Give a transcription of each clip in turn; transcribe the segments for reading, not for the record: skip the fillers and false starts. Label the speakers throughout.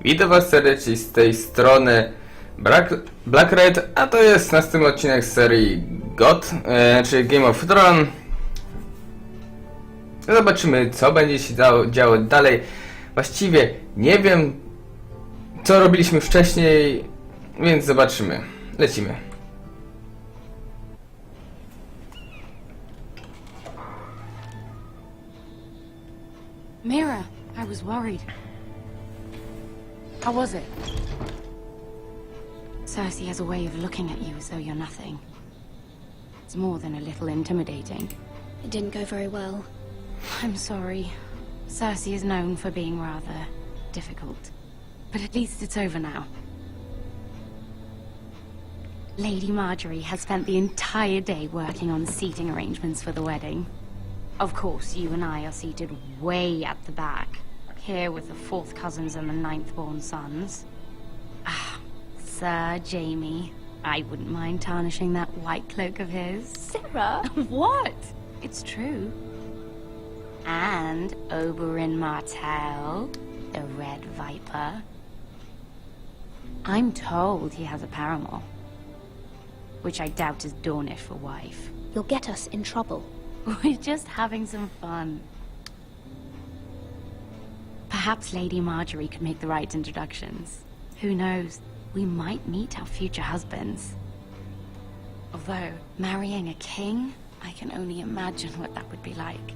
Speaker 1: Witam was serdecznie z tej strony Black Red, a to jest następny odcinek z serii GOT, czyli Game of Thrones. Zobaczymy, co będzie się działo dalej. Właściwie nie wiem, co robiliśmy wcześniej, więc zobaczymy. Lecimy.
Speaker 2: Mira, I was worried. How was it? Cersei has a way of looking at you as though you're nothing. It's more than a little intimidating.
Speaker 3: It didn't go very well.
Speaker 2: I'm sorry. Cersei is known for being rather difficult. But at least it's over now. Lady Marjorie has spent the entire day working on seating arrangements for the wedding. Of course, you and I are seated way at the back, here with the 4th cousins and the 9th-born sons. Ah, Sir Jamie. I wouldn't mind tarnishing that white cloak of his.
Speaker 3: Sarah?
Speaker 2: What? It's true. And Oberyn Martell, the Red Viper. I'm told he has a paramour, which I doubt is Dornish for wife.
Speaker 3: You'll get us in trouble.
Speaker 2: We're just having some fun. Perhaps Lady Marjorie could make the right introductions. Who knows? We might meet our future husbands. Although, marrying a king, I can only imagine what that would be like.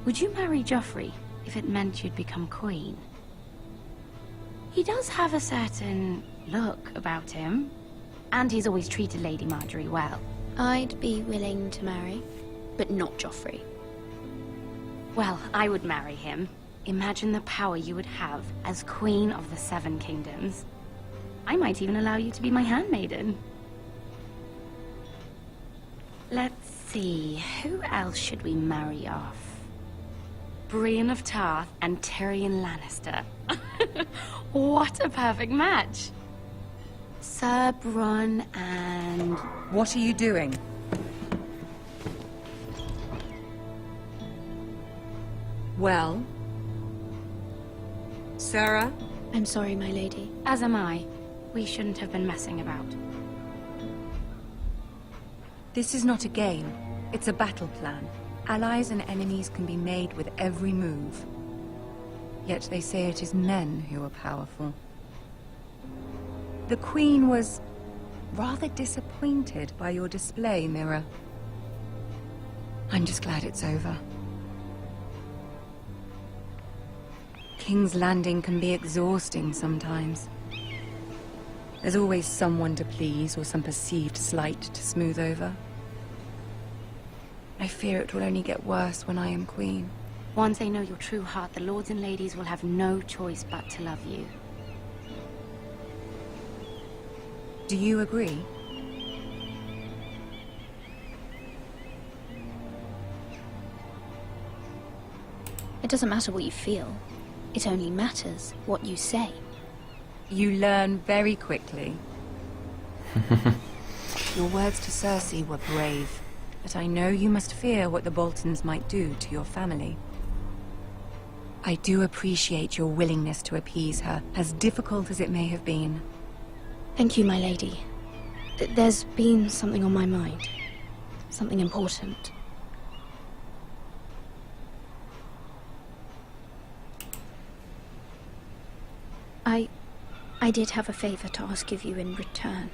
Speaker 2: Would you marry Joffrey if it meant you'd become queen? He does have a certain look about him. And he's always treated Lady Marjorie well.
Speaker 3: I'd be willing to marry, but not Joffrey.
Speaker 2: Well, I would marry him. Imagine the power you would have as Queen of the 7 Kingdoms. I might even allow you to be my handmaiden. Let's see, who else should we marry off? Brienne of Tarth and Tyrion Lannister. What a perfect match! Sir Bronn and...
Speaker 4: What are you doing? Well? Sarah?
Speaker 3: I'm sorry, my lady.
Speaker 2: As am I. We shouldn't have been messing about.
Speaker 4: This is not a game. It's a battle plan. Allies and enemies can be made with every move. Yet they say it is men who are powerful. The Queen was rather disappointed by your display, Mira. I'm just glad it's over. King's Landing can be exhausting sometimes. There's always someone to please or some perceived slight to smooth over. I fear it will only get worse when I am Queen.
Speaker 2: Once they know your true heart, the lords and ladies will have no choice but to love you.
Speaker 4: Do you agree?
Speaker 3: It doesn't matter what you feel. It only matters what you say.
Speaker 4: You learn very quickly. Your words to Cersei were brave, but I know you must fear what the Boltons might do to your family. I do appreciate your willingness to appease her, as difficult as it may have been.
Speaker 3: Thank you, my lady. There's been something on my mind. Something important. I did have a favor to ask of you in return.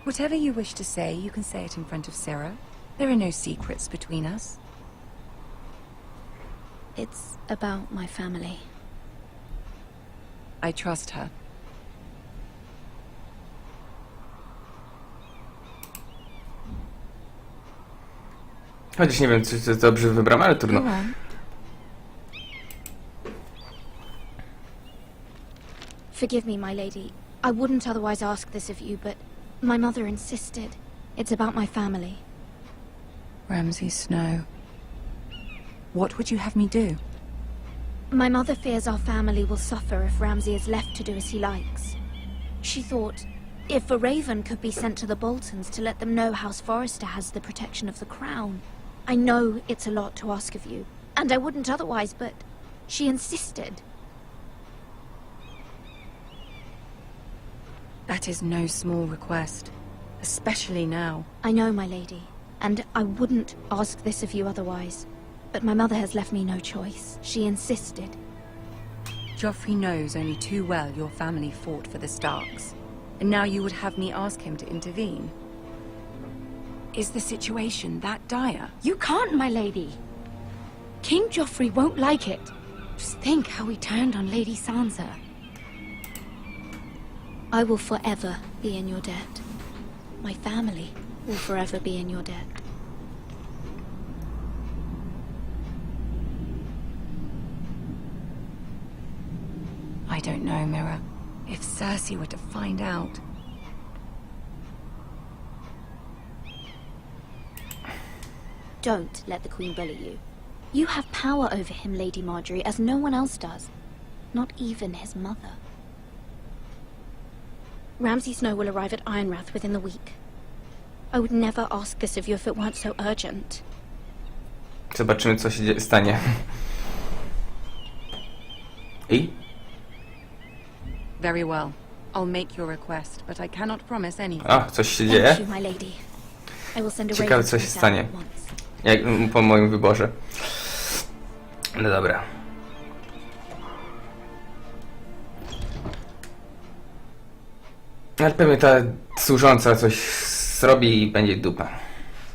Speaker 4: Whatever you wish to say, you can say it in front of Sarah. There are no secrets between us.
Speaker 3: It's about my family.
Speaker 4: I trust her.
Speaker 1: Chociaż nie wiem, czy to dobrze wybrałem, ale trudno.
Speaker 4: Go on.
Speaker 3: Forgive me, my lady. I wouldn't otherwise ask this of you, but my mother insisted. It's about my family.
Speaker 4: Ramsay Snow. What would you have me do?
Speaker 3: My mother fears our family will suffer if Ramsay is left to do as he likes. She thought, if a raven could be sent to the Boltons to let them know House Forrester has the protection of the crown. I know it's a lot to ask of you, And I wouldn't otherwise, but she insisted.
Speaker 4: That is no small request, especially now.
Speaker 3: I know, my lady, and I wouldn't ask this of you otherwise. But my mother has left me no choice. She insisted.
Speaker 4: Joffrey knows only too well your family fought for the Starks, and now you would have me ask him to intervene. Is the situation that dire?
Speaker 2: You can't, my lady. King Joffrey won't like it. Just think how he turned on Lady Sansa.
Speaker 3: I will forever be in your debt. My family will forever be in your debt.
Speaker 4: I don't know, Mira. If Cersei were to find out...
Speaker 3: Don't let the Queen bully you. You have power over him, Lady Marjorie, as no one else does. Not even his mother. Ramsay Snow will arrive at Ironrath within the week. I would never ask this of you if it weren't so urgent.
Speaker 1: Zobaczymy, co się stanie. I?
Speaker 4: Very well. I'll make your request, but I cannot promise anything.
Speaker 1: O, coś się dzieje.
Speaker 3: Thank you, my lady. I will send a
Speaker 1: Ciekawe,
Speaker 3: raven
Speaker 1: co
Speaker 3: to
Speaker 1: się
Speaker 3: this
Speaker 1: stanie.
Speaker 3: at once.
Speaker 1: Jak po moim wyborze. No dobra. Ale pewnie ta służąca coś zrobi i będzie dupa.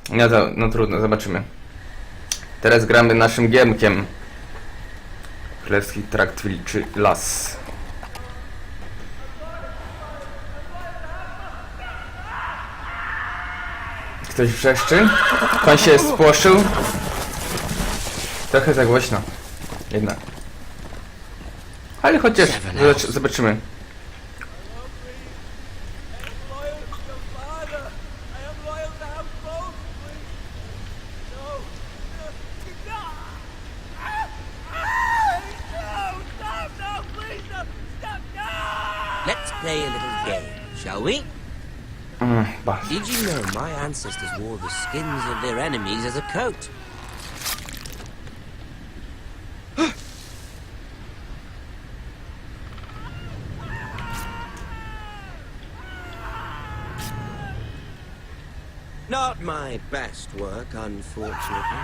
Speaker 1: No to, no trudno, zobaczymy. Teraz gramy naszym giermkiem. Królewski Trakt Wilczy Las. Ktoś wrzeszczy? Pan się spłoszył? Trochę za głośno. Jednak. Ale chociaż zobaczymy.
Speaker 5: Let's play a little game, shall we?
Speaker 1: Ba.
Speaker 5: Did you know my ancestors wore the skins of their enemies as a coat? Not my best work, unfortunately.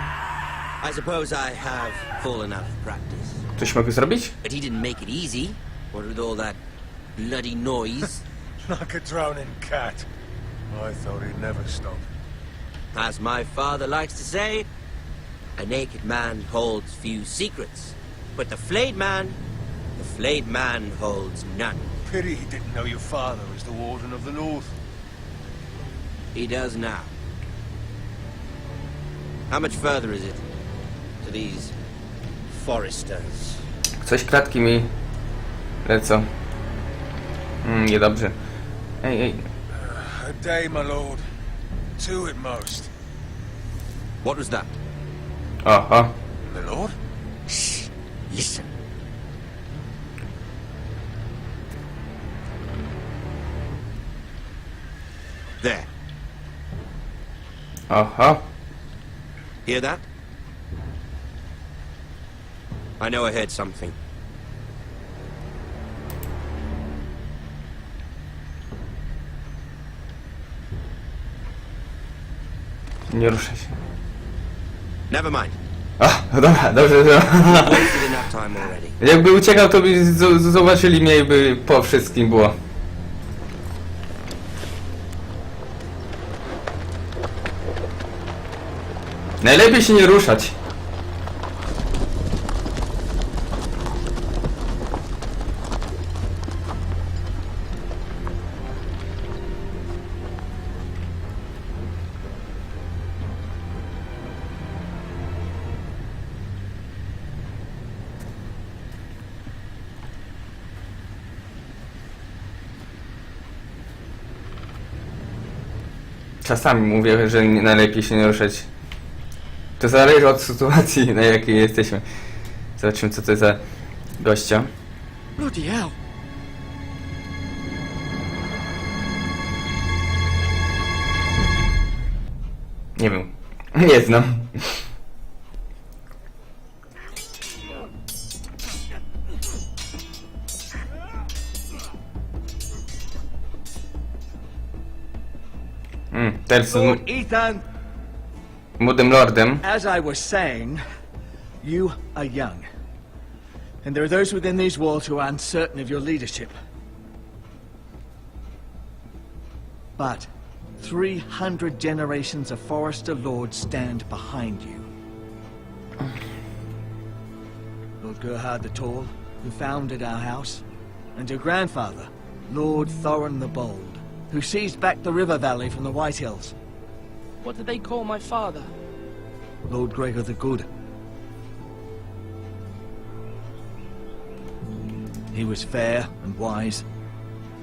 Speaker 5: I suppose I have full enough practice.
Speaker 1: Coś mogę zrobić?
Speaker 5: But he didn't make it easy. What with all that bloody noise?
Speaker 6: Like a drowning cat. I thought he'd never stop.
Speaker 5: As my father likes to say, a naked man holds few secrets. But the flayed man holds none.
Speaker 6: Pity he didn't know your father was the Warden of the North.
Speaker 5: He does now. How much further is it to these foresters?
Speaker 1: Coś klatki mi lecą. Niedobrze. Ej.
Speaker 6: A day, my lord. Two at most.
Speaker 5: What was that?
Speaker 1: O.
Speaker 6: My lord?
Speaker 5: Shh! Listen. There.
Speaker 1: Oho.
Speaker 5: Hear that? I know I heard something.
Speaker 1: Nie ruszę się.
Speaker 5: Never mind.
Speaker 1: No dobra, dobrze.
Speaker 5: Wasted enough time already.
Speaker 1: Jakby uciekał, to by zobaczyli mnie i by po wszystkim było. Najlepiej się nie ruszać. Czasami mówię, że najlepiej się nie ruszać. To zależy od sytuacji, na jakiej jesteśmy. Zobaczymy, co to jest za gościa.
Speaker 5: Bloody hell.
Speaker 1: Nie wiem. Nie znam. Teraz
Speaker 7: Lord Ethan,
Speaker 1: młodym lordem.
Speaker 7: as I was saying, you are young. And there are those within these walls who are uncertain of your leadership. But 300 generations of Forester Lords stand behind you. Lord Gerhard the Tall, who founded our house, and your grandfather, Lord Thorin the Bold, who seized back the river valley from the White Hills.
Speaker 8: What did they call my father?
Speaker 7: Lord Gregor the Good. He was fair and wise,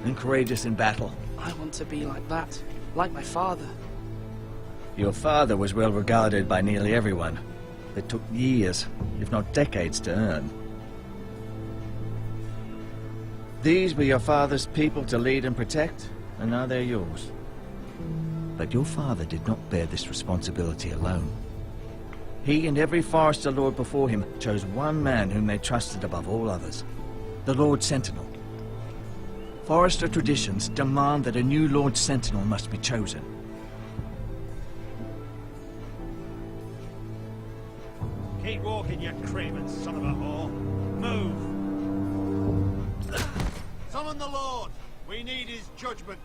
Speaker 7: and courageous in battle.
Speaker 8: I want to be like that, like my father.
Speaker 7: Your father was well regarded by nearly everyone. It took years, if not decades, to earn. These were your father's people to lead and protect, and now they're yours. But your father did not bear this responsibility alone. He and every Forester Lord before him chose one man whom they trusted above all others, the Lord Sentinel. Forester traditions demand that a new Lord Sentinel must be chosen.
Speaker 9: Keep walking, you craven son of a whore. Move! Summon the Lord! We need his judgment.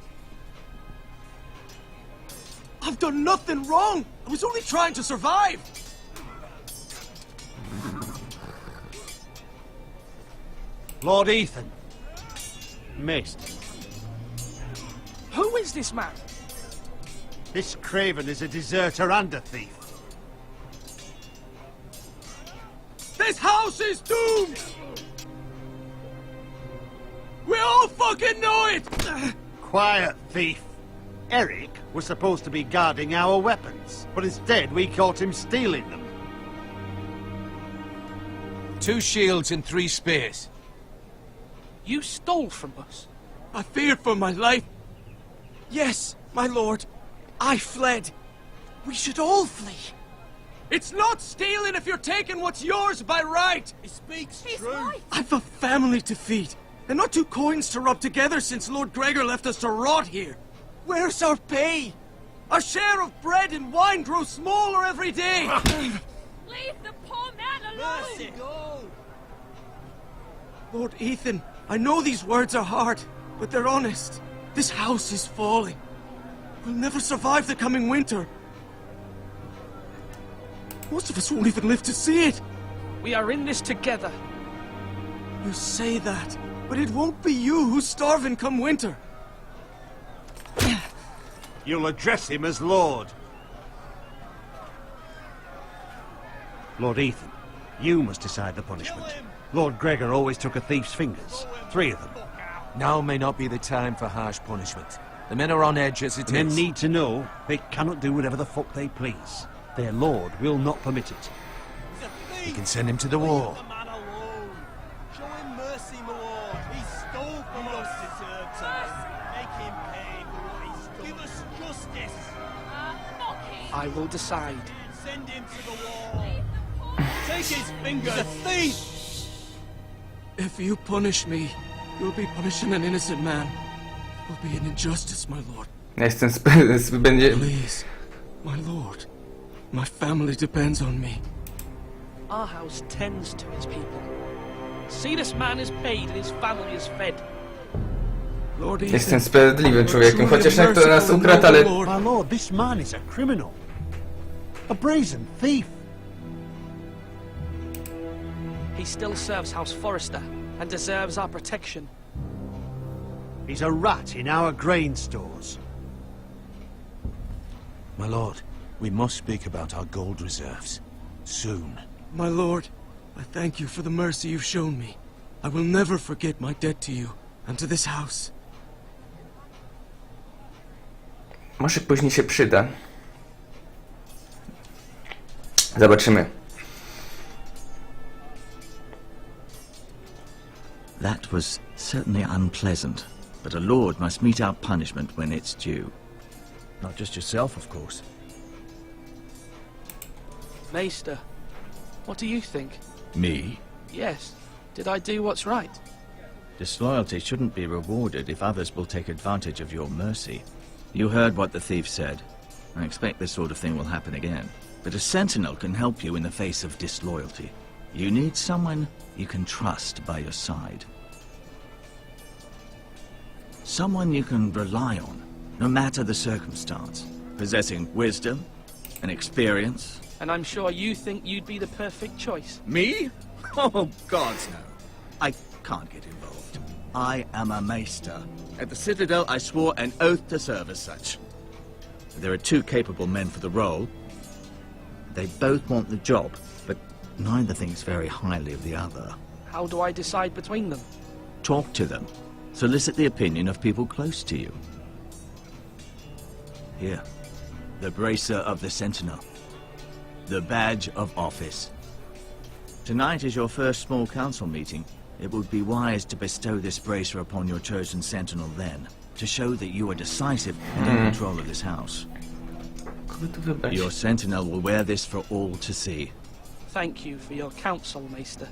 Speaker 7: I've done nothing wrong! I was only trying to survive!
Speaker 9: Lord Ethan. Missed.
Speaker 8: Who is this man?
Speaker 9: This craven is a deserter and a thief.
Speaker 7: This house is doomed! We all fucking know it!
Speaker 9: Quiet, thief. Eric was supposed to be guarding our weapons, but instead we caught him stealing them.
Speaker 6: 2 shields and 3 spears.
Speaker 8: You stole from us.
Speaker 7: I feared for my life. Yes, my lord. I fled. We should all flee. It's not stealing if you're taking what's yours by right.
Speaker 9: He speaks true.
Speaker 7: I've a family to feed, and not 2 coins to rub together since Lord Gregor left us to rot here. Where's our pay? Our share of bread and wine grows smaller every day.
Speaker 10: Leave the poor man alone!
Speaker 9: Mercy, go!
Speaker 7: Lord Ethan, I know these words are hard, but they're honest. This house is falling. We'll never survive the coming winter. Most of us won't even live to see it.
Speaker 8: We are in this together.
Speaker 7: You say that, but it won't be you who's starving come winter.
Speaker 9: You'll address him as Lord. Lord Ethan, you must decide the punishment. Lord Gregor always took a thief's fingers. 3 of them.
Speaker 6: Now may not be the time for harsh punishment. The men are on edge as it is.
Speaker 9: Men need to know they cannot do whatever the fuck they please. Their lord will not permit it.
Speaker 6: You can send him to the war.
Speaker 9: Leave the man alone. Show him mercy, my lord. He stole from us. Make him pay for what he stole. Give us justice.
Speaker 8: I will decide.
Speaker 9: Send him to the wall. Take his fingers. He's a thief.
Speaker 7: If you punish me, you'll be punishing an innocent man. It will be an injustice, my lord.
Speaker 1: Ja jestem będzie...
Speaker 7: Please, my lord. My family depends on me.
Speaker 8: Our house tends to his people. See, this man is paid and his family is fed.
Speaker 7: Lord Ethan,
Speaker 1: Jestem sprawiedliwym człowiekiem, chociaż jak to nas ukradł, ale...
Speaker 9: My lord, this man is a criminal. A brazen thief.
Speaker 8: He still serves House Forester and deserves our protection.
Speaker 9: He's a rat in our grain stores.
Speaker 6: My lord, we must speak about our gold reserves. Soon.
Speaker 7: my lord, I thank you for the mercy you've shown me. I will never forget my debt to you and to this house.
Speaker 1: Może później się przyda. Zobaczymy.
Speaker 11: That was certainly unpleasant, but a lord must mete out punishment when it's due.
Speaker 7: Not just yourself, of course.
Speaker 8: Maester, what do you think?
Speaker 11: Me?
Speaker 8: Yes. Did I do what's right?
Speaker 11: Disloyalty shouldn't be rewarded if others will take advantage of your mercy. You heard what the thief said. I expect this sort of thing will happen again. But a sentinel can help you in the face of disloyalty. You need someone you can trust by your side. Someone you can rely on, no matter the circumstance. Possessing wisdom and experience.
Speaker 8: And I'm sure you think you'd be the perfect choice.
Speaker 11: Me? Oh, gods no. I can't get involved. I am a maester. At the Citadel, I swore an oath to serve as such. There are two capable men for the role. They both want the job, but neither thinks very highly of the other.
Speaker 8: How do I decide between them?
Speaker 11: Talk to them. Solicit the opinion of people close to you. Here. The bracer of the Sentinel. The badge of office. Tonight is your first small council meeting. It would be wise to bestow this bracer upon your chosen Sentinel then, to show that you are decisive and in control of this house. Your Sentinel will wear this for all to see.
Speaker 8: Thank you for your counsel, Maester.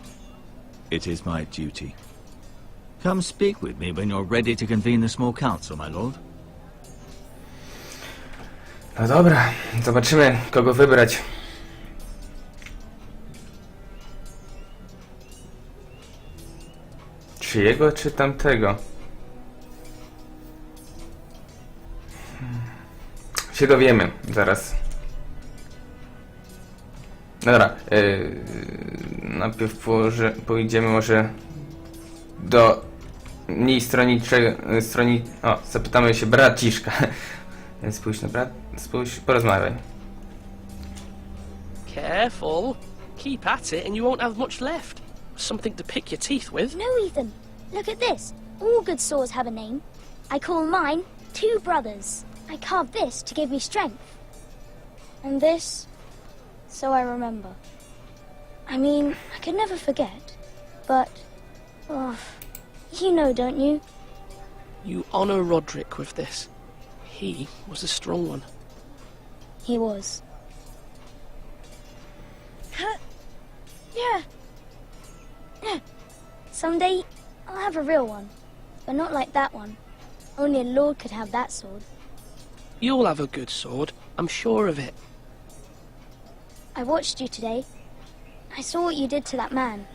Speaker 11: It is my duty. Come speak with me when you're ready to convene the small council, my lord.
Speaker 1: No dobra, zobaczymy, kogo wybrać. Czy jego, czy tamtego? Się dowiemy zaraz. Dobra, najpierw pójdziemy może do mniej zapytamy się braciszka. Więc spójrz na porozmawiaj.
Speaker 8: Careful. Keep at it and you won't have much left. Something to pick your teeth with.
Speaker 12: No, Ethan. Look at this. All good swords have a name. I call mine Two Brothers. I carved this to give me strength. And this, so I remember. I mean, I could never forget. But, oh, you know, don't you?
Speaker 8: You honor Roderick with this. He was a strong one.
Speaker 12: He was. Yeah. Someday, I'll have a real one. But not like that one. Only a lord could have that sword.
Speaker 8: You'll have a good sword. I'm sure of it.
Speaker 12: I watched you today. I saw what you did to that man.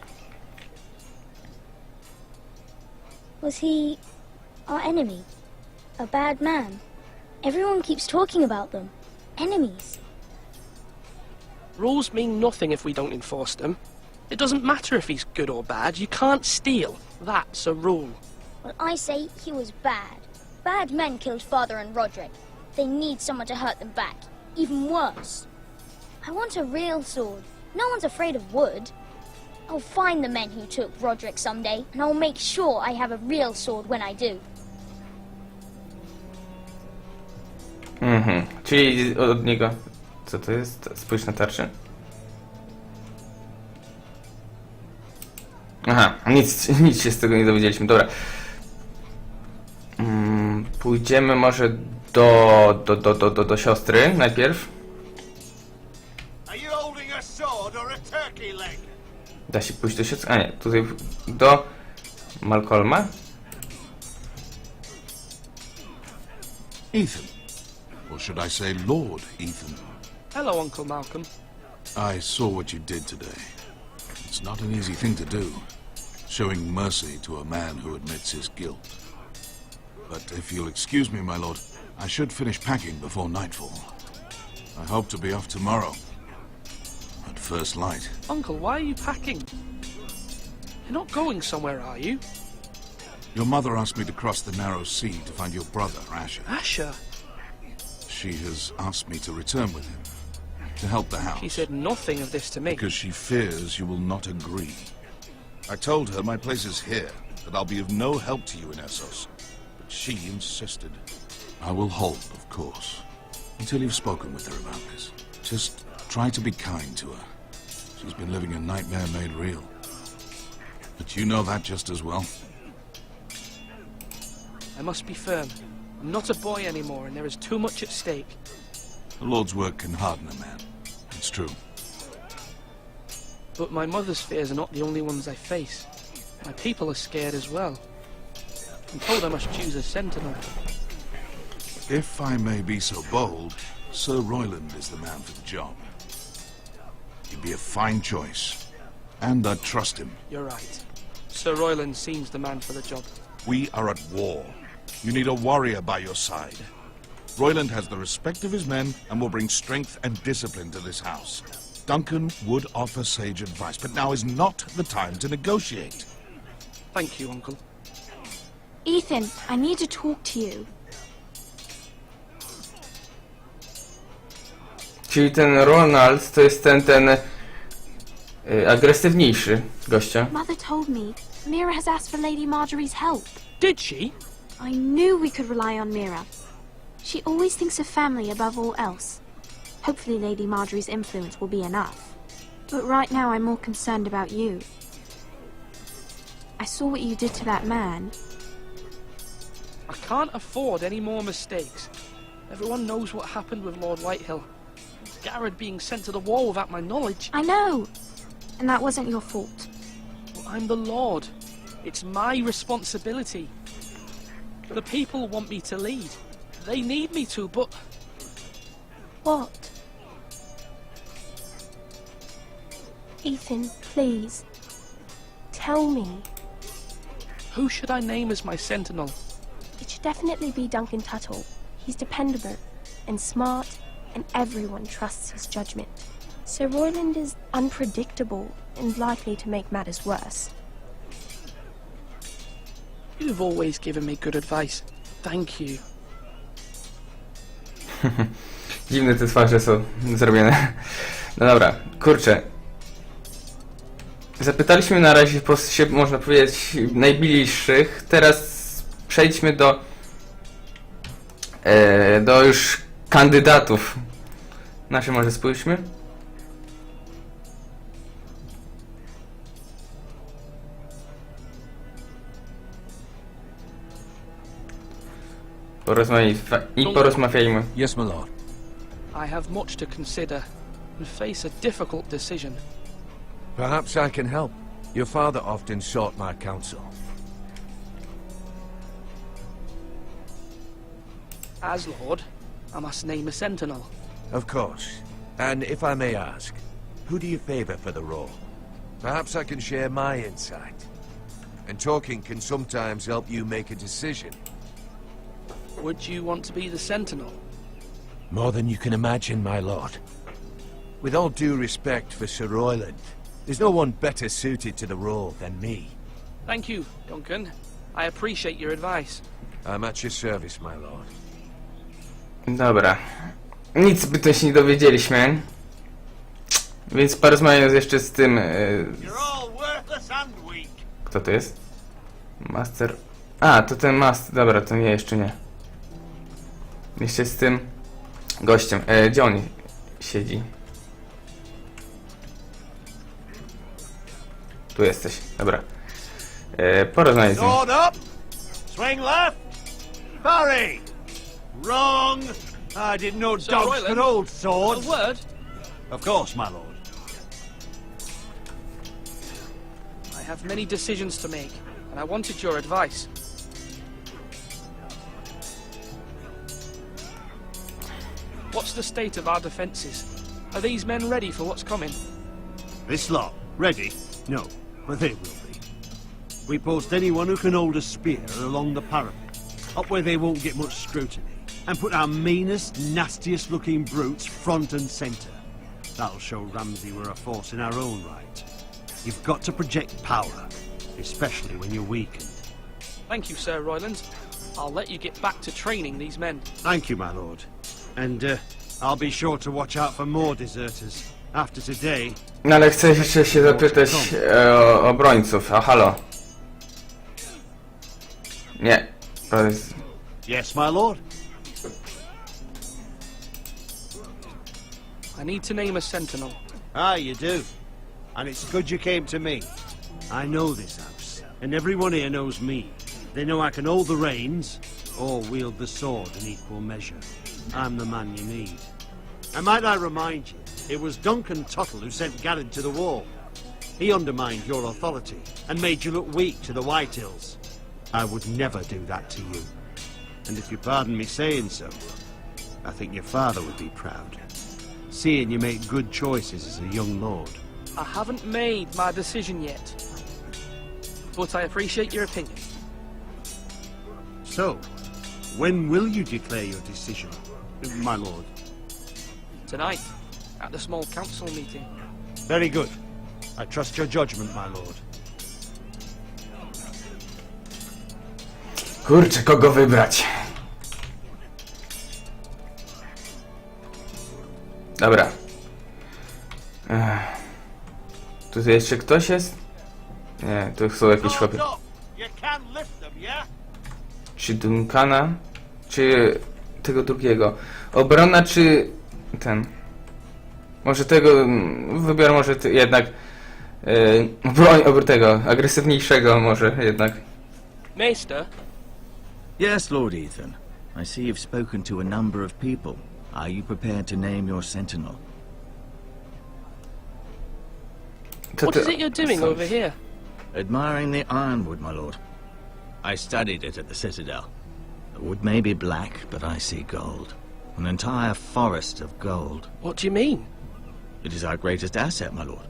Speaker 12: Was he our enemy? A bad man? Everyone keeps talking about them. Enemies.
Speaker 8: Rules mean nothing if we don't enforce them. It doesn't matter if he's good or bad. You can't steal. That's a rule.
Speaker 12: Well, I say he was bad. Bad men killed Father and Roderick. They need someone to hurt them back. Even worse. I want a real sword. No one's afraid of wood. I'll find the men who took Roderick someday, and I'll make sure I have a real sword when I do.
Speaker 1: Czyli od niego... Co to jest? Spójrz na tarczę. Aha, nic się z tego nie dowiedzieliśmy. Dobra. Pójdziemy może do siostry najpierw. Da się pójść do siostry? A nie, tutaj do Malcolma.
Speaker 13: Ethan. Or should I say Lord Ethan?
Speaker 8: Hello, Uncle Malcolm.
Speaker 13: I saw what you did today. It's not an easy thing to do, showing mercy to a man who admits his guilt. But if you'll excuse me, my lord, I should finish packing before nightfall. I hope to be off tomorrow, at first light.
Speaker 8: Uncle, why are you packing? You're not going somewhere, are you?
Speaker 13: Your mother asked me to cross the narrow sea to find your brother, Asher.
Speaker 8: Asher?
Speaker 13: She has asked me to return with him, to help the house.
Speaker 8: She said nothing of this to me.
Speaker 13: Because she fears you will not agree. I told her my place is here, that I'll be of no help to you in Essos. But she insisted. I will hold, of course, until you've spoken with her about this. Just try to be kind to her. She's been living a nightmare made real. But you know that just as well.
Speaker 8: I must be firm. I'm not a boy anymore, and there is too much at stake.
Speaker 13: The Lord's work can harden a man. It's true.
Speaker 8: But my mother's fears are not the only ones I face. My people are scared as well. I'm told I must choose a sentinel.
Speaker 13: If I may be so bold, Sir Royland is the man for the job. He'd be a fine choice. And I'd trust him.
Speaker 8: You're right. Sir Royland seems the man for the job.
Speaker 13: We are at war. You need a warrior by your side. Royland has the respect of his men and will bring strength and discipline to this house. Duncan would offer sage advice, but now is not the time to negotiate.
Speaker 8: Thank you, Uncle.
Speaker 3: Ethan, I need to talk to you.
Speaker 1: Czyli ten Ronald to jest ten agresywniejszy gościa.
Speaker 3: Mother told me Mira has asked for Lady Marjorie's help.
Speaker 8: Did she?
Speaker 3: I knew we could rely on Mira. She always thinks of family above all else. Hopefully Lady Marjorie's influence will be enough. But right now I'm more concerned about you. I saw what you did to that man.
Speaker 8: I can't afford any more mistakes. Everyone knows what happened with Lord Whitehill. Garrett being sent to the war without my knowledge.
Speaker 3: I know. And that wasn't your fault.
Speaker 8: Well, I'm the Lord. It's my responsibility. The people want me to lead. They need me to, but...
Speaker 3: What? Ethan, please. Tell me.
Speaker 8: Who should I name as my sentinel?
Speaker 14: It should definitely be Duncan Tuttle. He's dependable and smart, and everyone trusts his judgment. Sir Royland is unpredictable and likely to make matters worse.
Speaker 8: You've always given me good advice. Thank you.
Speaker 1: Dziwne te twarze są zrobione. No dobra, kurczę. Zapytaliśmy na razie, można powiedzieć, najbliższych. Teraz przejdźmy do już kandydatów. Nasze może spójrzmy. Porozmawiajmy.
Speaker 6: Yes, my lord.
Speaker 8: I have much to consider and face a difficult decision.
Speaker 6: Perhaps I can help. Your father often sought my counsel.
Speaker 8: As Lord, I must name a sentinel.
Speaker 6: Of course. And if I may ask, who do you favor for the role? Perhaps I can share my insight. And talking can sometimes help you make a decision.
Speaker 8: Would you want to be the sentinel?
Speaker 6: More than you can imagine, my lord. With all due respect for Sir Royland, there's no one better suited to the role than me.
Speaker 8: Thank you, Duncan. I appreciate your advice.
Speaker 6: I'm at your service, my lord.
Speaker 1: Dobra. Nic zbytnio się nie dowiedzieliśmy. Więc porozmawiając jeszcze z tym... Kto to jest? Master... A, to ten master... Dobra, to nie, jeszcze nie. Jeszcze z tym gościem. Gdzie on siedzi? Tu jesteś, dobra. Porozmawiaj z nim.
Speaker 9: Sword up! Swing left! Parry! Wrong! I didn't know dogs could hold swords.
Speaker 8: A word?
Speaker 9: Of course, my lord.
Speaker 8: I have many decisions to make, and I wanted your advice. What's the state of our defences? Are these men ready for what's coming?
Speaker 9: This lot, ready? No, but they will be. We post anyone who can hold a spear along the parapet, up where they won't get much scrutiny, and put our meanest, nastiest looking brutes front and centre. That'll show Ramsay we're a force in our own right. You've got to project power, especially when you're weakened.
Speaker 8: Thank you, Sir Royland. I'll let you get back to training these men.
Speaker 9: Thank you, my lord. And I'll be sure to watch out for more deserters. After today...
Speaker 1: No ale chcę jeszcze się zapytać o obrońców. A halo. Nie. To jest...
Speaker 9: Yes, my lord?
Speaker 8: I need to name a sentinel.
Speaker 9: Ah, you do. And it's good you came to me. I know this house, and everyone here knows me. They know I can hold the reins, or wield the sword in equal measure. I'm the man you need. And might I remind you, it was Duncan Tuttle who sent Garrett to the wall. He undermined your authority, and made you look weak to the Whitehills. I would never do that to you. And if you pardon me saying so, I think your father would be proud, seeing you make good choices as a young lord.
Speaker 8: I haven't made my decision yet, but I appreciate your opinion.
Speaker 9: So, when will you declare your decision, my lord?
Speaker 8: Tonight, at the small council meeting.
Speaker 9: Very good. I trust your judgment, my lord.
Speaker 1: Kurczę, kogo wybrać? Dobra. Tu jeszcze ktoś jest? Nie, tu są jakieś chłopy. Czy Duncana? Czy tego drugiego? Obrona czy ten? Może tego... Wybiorę może jednak... broń tego, agresywniejszego może jednak.
Speaker 8: Maester?
Speaker 11: Yes, Lord Ethan. I see you've spoken to a number of people. Are you prepared to name your sentinel?
Speaker 8: What is it you're doing over here?
Speaker 11: Admiring the ironwood, my lord. I studied it at the Citadel. The wood may be black, but I see gold. An entire forest of gold.
Speaker 8: What do you mean?
Speaker 11: It is our greatest asset, my lord.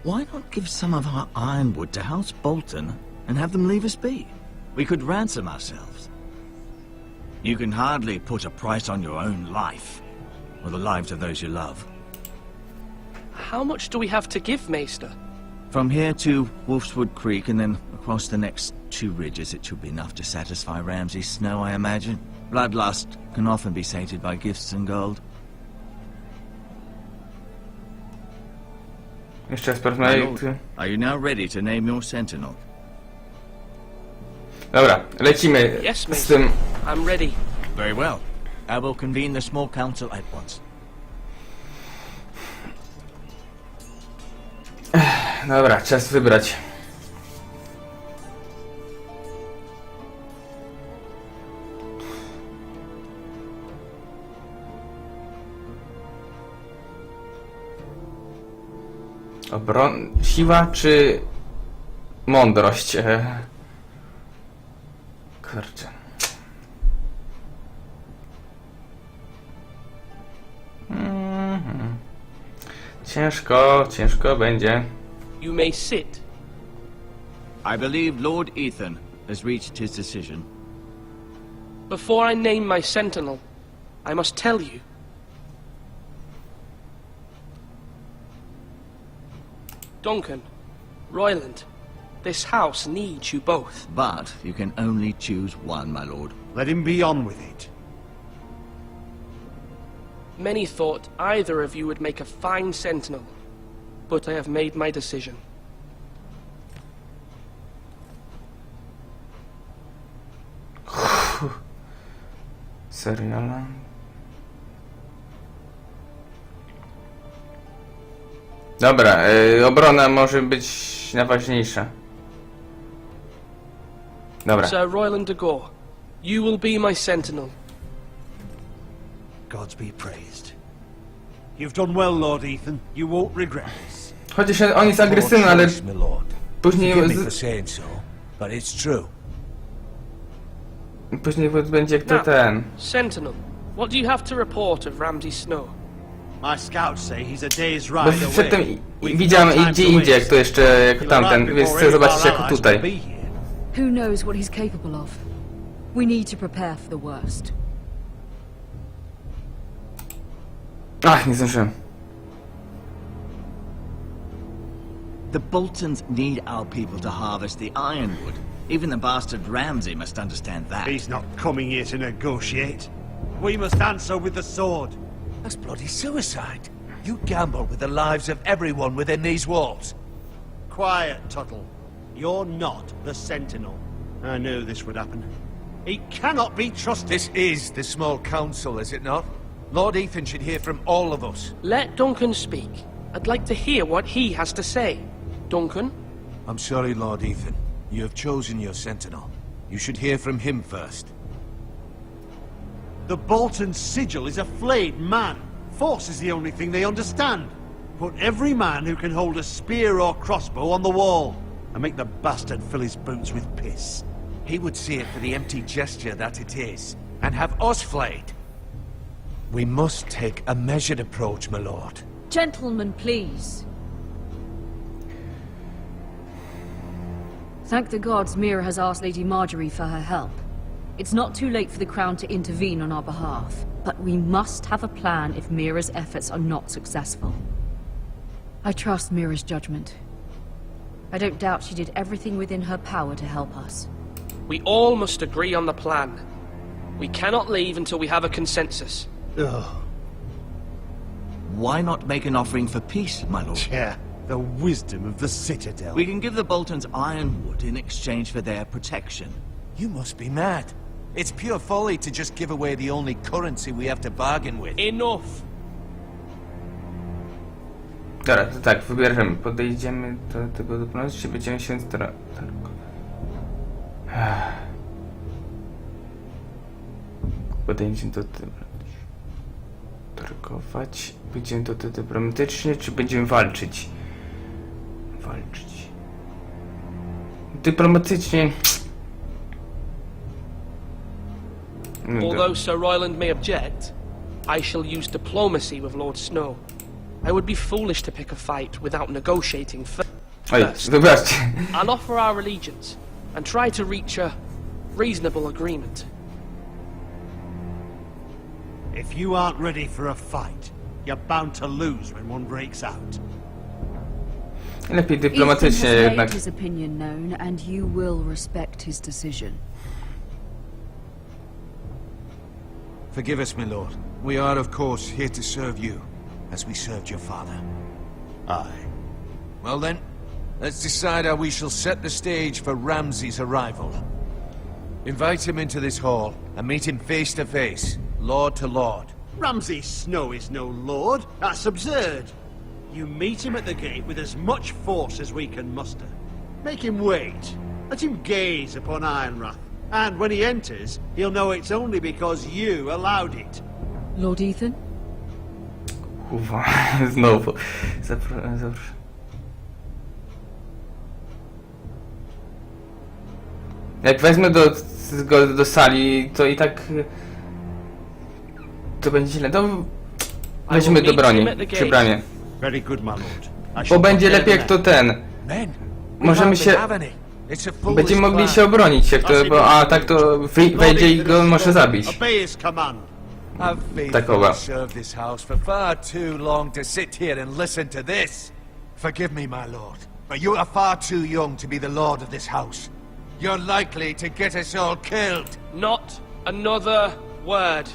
Speaker 11: Why not give some of our ironwood to House Bolton and have them leave us be? We could ransom ourselves. You can hardly put a price on your own life, or the lives of those you love.
Speaker 8: How much do we have to give, Maester?
Speaker 11: From here to Wolfswood Creek and then across the next 2 ridges, it should be enough to satisfy Ramsay Snow, I imagine. Bloodlust can often be sated by gifts and gold.
Speaker 1: Jeszcze raz porozmawiaj.
Speaker 11: Are you now ready to name your sentinel?
Speaker 1: Dobra, lecimy
Speaker 8: Yes,
Speaker 1: z tym.
Speaker 8: I'm ready.
Speaker 11: Very well. I will convene the small council at once.
Speaker 1: Dobra, czas wybrać. Siła czy mądrość? Kurczę. Ciężko będzie.
Speaker 8: You may sit.
Speaker 11: I believe Lord Ethan has reached his decision.
Speaker 8: Before I name my sentinel, I must tell you. Duncan, Royland, this house needs you both.
Speaker 11: But you can only choose one, my lord.
Speaker 9: Let him be on with it.
Speaker 8: Many thought either of you would make a fine sentinel, but I have made my decision.
Speaker 1: Serio? Dobra, obrona może być najważniejsza. Dobra.
Speaker 8: Sir Royland de Gore, you will be my sentinel.
Speaker 9: Gods be praised. You've done well, Lord Ethan. You won't regret this.
Speaker 1: Chociaż on jest agresywny, ale później
Speaker 6: but it's true.
Speaker 1: Później będzie kto
Speaker 8: Now,
Speaker 1: ten.
Speaker 8: Sentinel, what do you have to report of Ramsay Snow?
Speaker 9: My scouts say he's a day's
Speaker 1: Bo
Speaker 9: ride
Speaker 1: przedtem
Speaker 9: away.
Speaker 1: widziałem gdzie indziej, jak to jeszcze jako tamten, więc chcę zobaczyć jako tutaj.
Speaker 4: Who knows what he's capable of? We need to prepare for the worst.
Speaker 1: Ach, nie zdążyłem.
Speaker 11: The Boltons need our people to harvest the ironwood. Even the bastard Ramsay must understand that.
Speaker 9: He's not coming here to negotiate. We must answer with the sword.
Speaker 6: That's bloody suicide. You gamble with the lives of everyone within these walls.
Speaker 9: Quiet, Tuttle. You're not the Sentinel. I knew this would happen. He cannot be trusted.
Speaker 6: This is the small council, is it not? Lord Ethan should hear from all of us.
Speaker 8: Let Duncan speak. I'd like to hear what he has to say. Duncan?
Speaker 6: I'm sorry, Lord Ethan. You have chosen your sentinel. You should hear from him first.
Speaker 9: The Bolton sigil is a flayed man. Force is the only thing they understand. Put every man who can hold a spear or crossbow on the wall, and make the bastard fill his boots with piss.
Speaker 6: He would see it for the empty gesture that it is, and have us flayed. We must take a measured approach, my lord.
Speaker 15: Gentlemen, please. Thank the gods Mira has asked Lady Marjorie for her help. It's not too late for the Crown to intervene on our behalf, but we must have a plan if Mira's efforts are not successful. I trust Mira's judgment. I don't doubt she did everything within her power to help us.
Speaker 8: We all must agree on the plan. We cannot leave until we have a consensus.
Speaker 9: Ugh.
Speaker 11: Why not make an offering for peace, my lord?
Speaker 9: Yeah, the wisdom of the Citadel.
Speaker 11: We can give the Boltons ironwood in exchange for their protection.
Speaker 6: You must be mad. It's pure folly to just give away the only currency we have to bargain with.
Speaker 8: Enough!
Speaker 1: Dobra, to tak, wybierzemy. Podejdziemy do tego dyplomatu, czy będziemy się podejdziemy do targować. Będziemy do dyplomatycznie, czy będziemy walczyć? Walczyć. Dyplomatycznie.
Speaker 8: Although Sir Royland may object, I shall use diplomacy with Lord Snow. I would be foolish to pick a fight without negotiating first. I'll offer our allegiance and try to reach a reasonable agreement.
Speaker 9: If you aren't ready for a fight, you're bound to lose when one breaks out.
Speaker 1: Lepiej dyplomatycznie
Speaker 15: Ethan has
Speaker 1: jednak.
Speaker 15: made his opinion known, and you will respect his decision.
Speaker 6: Forgive us, my lord. We are, of course, here to serve you, as we served your father.
Speaker 9: Aye.
Speaker 6: Well then, let's decide how we shall set the stage for Ramsay's arrival. Invite him into this hall, and meet him face to face, lord to lord.
Speaker 9: Ramsay Snow is no lord. That's absurd. You meet him at the gate with as much force as we can muster. Make him wait. Let him gaze upon Ironrath. And when he enters, he'll know it's only because you allowed it.
Speaker 15: Lord Ethan?
Speaker 1: Znowu. Jak wezmę go do sali, to i tak to będzie źle. Weźmy do broni przy bramie.
Speaker 9: Very good, my lord.
Speaker 1: Bo będzie lepiej jak to ten. Możemy się... Będziemy mogli się obronić, jak to, bo a tak to wejdzie i go może zabić. Takowa.
Speaker 6: Forgive me, my lord, but you are far too young to be the lord of this house. You're likely to get us all killed.
Speaker 8: Not another word.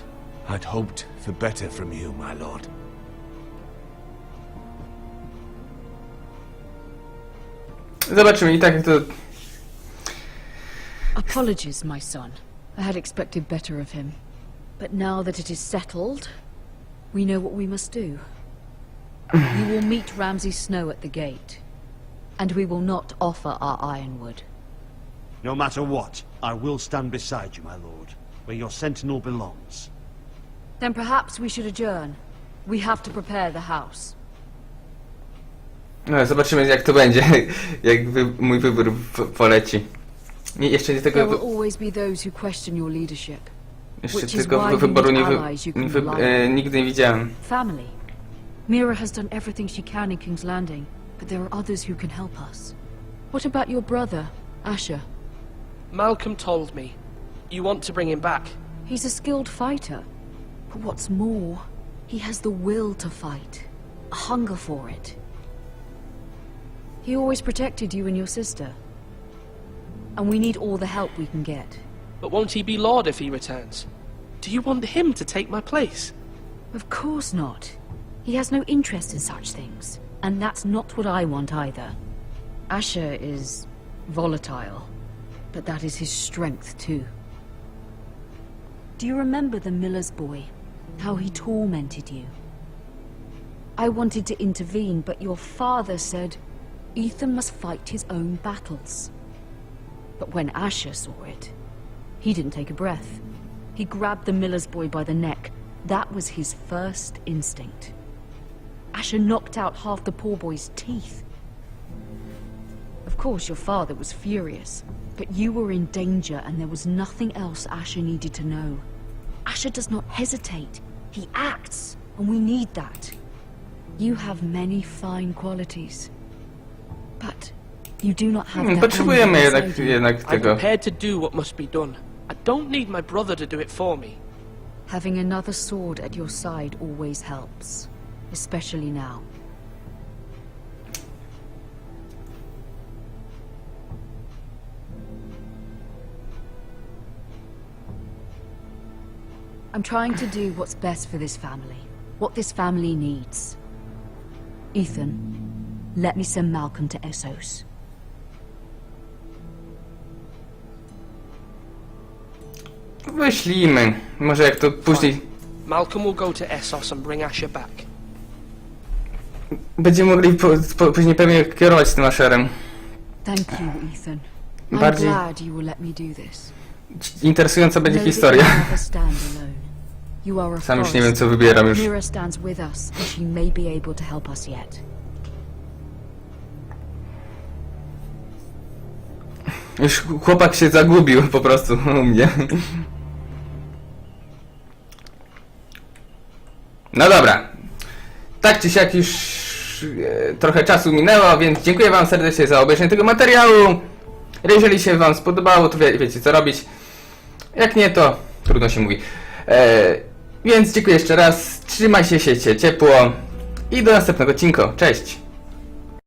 Speaker 6: I'd hoped for better from you, my lord.
Speaker 1: Zobaczymy i tak jak to...
Speaker 15: Apologies, my son. I had expected better of him. But now that it is settled, we know what we must do. We will meet Ramsay Snow at the gate, and we will not offer our ironwood.
Speaker 9: No matter what, I will stand beside you, my lord, where your sentinel belongs.
Speaker 15: Then perhaps we should adjourn. We have to prepare the house.
Speaker 1: No, zobaczymy jak to będzie, jak mój wybór poleci. Nie, jeszcze nie tego...
Speaker 15: There will always be those who question your leadership.
Speaker 1: Jeszcze tego wyboru nigdy nie widziałem.
Speaker 15: Family. Mira has done everything she can in King's Landing, but there are others who can help us. What about your brother, Asher?
Speaker 8: Malcolm told me. You want to bring him back.
Speaker 15: He's a skilled fighter. But what's more, he has the will to fight. A hunger for it. He always protected you and your sister. And we need all the help we can get.
Speaker 8: But won't he be Lord if he returns? Do you want him to take my place?
Speaker 15: Of course not. He has no interest in such things. And that's not what I want either. Asher is volatile. But that is his strength too. Do you remember the miller's boy? How he tormented you? I wanted to intervene, but your father said Ethan must fight his own battles. But when Asher saw it, he didn't take a breath. He grabbed the miller's boy by the neck. That was his first instinct. Asher knocked out half the poor boy's teeth. Of course, your father was furious, but you were in danger and there was nothing else Asher needed to know. Asher does not hesitate. He acts, and we need that. You have many fine qualities, but you do not have that
Speaker 1: Potrzebujemy
Speaker 15: anger inside you.
Speaker 1: jednak
Speaker 8: I'm
Speaker 1: tego.
Speaker 8: prepared to do what must be done. I don't need my brother to do it for me.
Speaker 15: Having another sword at your side always helps, especially now. I'm trying to do what's best for this family, what this family needs. Ethan, let me send Malcolm to Essos.
Speaker 1: Wyślijmy. Może jak to później
Speaker 8: Malcolm will go to Essos and bring Asher back.
Speaker 1: będziemy mogli później pewnie kierować tym Asherem.
Speaker 15: Thank you, Ethan. I'm
Speaker 1: Bardziej
Speaker 15: glad you will let me do this.
Speaker 1: interesująca będzie
Speaker 15: Know that
Speaker 1: historia.
Speaker 15: you never stand alone. You are a
Speaker 1: Sam już nie wiem,
Speaker 15: forest.
Speaker 1: co wybieram już.
Speaker 15: Mira stands with us, and she may be able to help us yet.
Speaker 1: Już chłopak się zagubił po prostu u mnie. No dobra. Tak czy siak już trochę czasu minęło, więc dziękuję wam serdecznie za obejrzenie tego materiału. Jeżeli się wam spodobało, to wiecie co robić. Jak nie, to trudno się mówi. Więc dziękuję jeszcze raz. Trzymaj się ciepło i do następnego odcinka. Cześć!